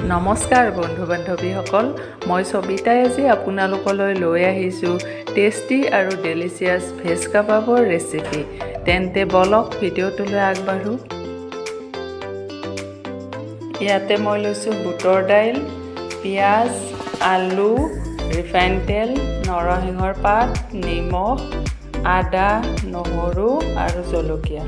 নমস্কাৰ বন্ধু বান্ধৱীসকল, মই সবিতাই আজি আপোনালোকলৈ লৈ আহিছোঁ টেষ্টি আৰু ডেলিচিয়াছ ভেজ কাবাবৰ ৰেচিপি। তেন্তে বলক ভিডিঅ'টোলৈ আগবাঢ়ো। ইয়াতে মই লৈছোঁ বুটৰ দাইল, পিঁয়াজ, আলু, ৰিফাইন তেল, নৰসিংহৰ পাত, নিমখ, আদা, নহৰু আৰু জলকীয়া।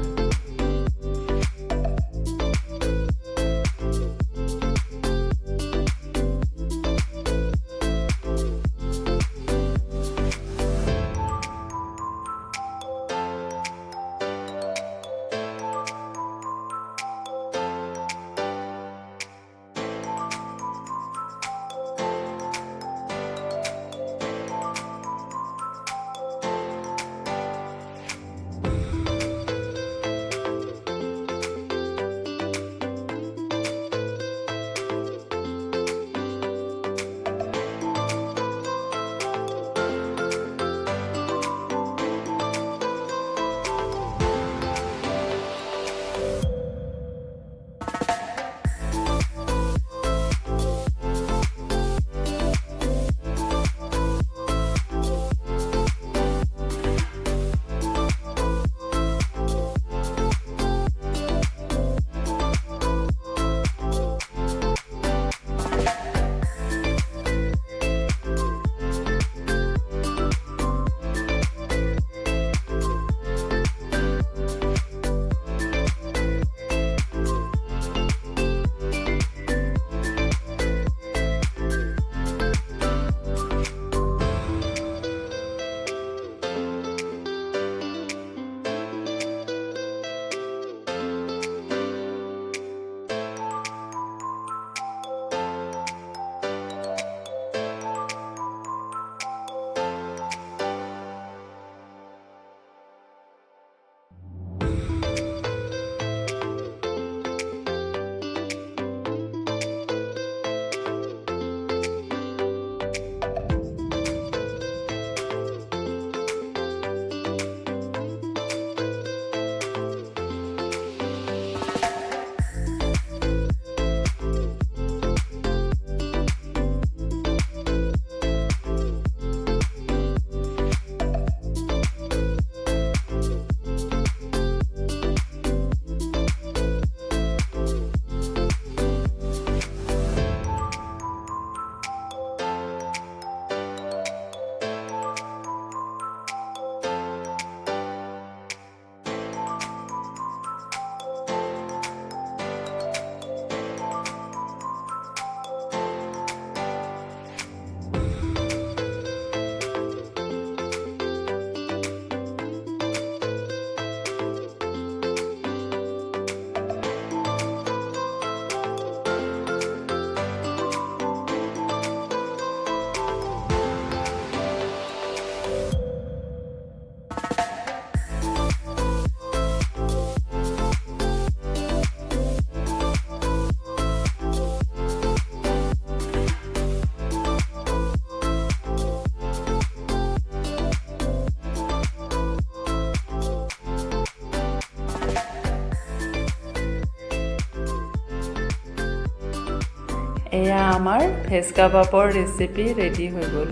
এয়া আমাৰ ভেজ কাবাবৰ ৰেচিপি ৰেডি হৈ গ'ল।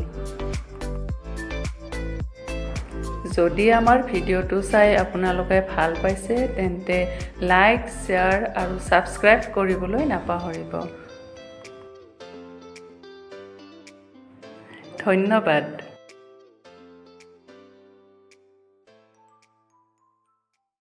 যদি আমাৰ ভিডিঅ'টো চাই আপোনালোকে ভাল পাইছে তেন্তে লাইক, শ্বেয়াৰ আৰু ছাবস্ক্ৰাইব কৰিবলৈ নাপাহৰিব। ধন্যবাদ।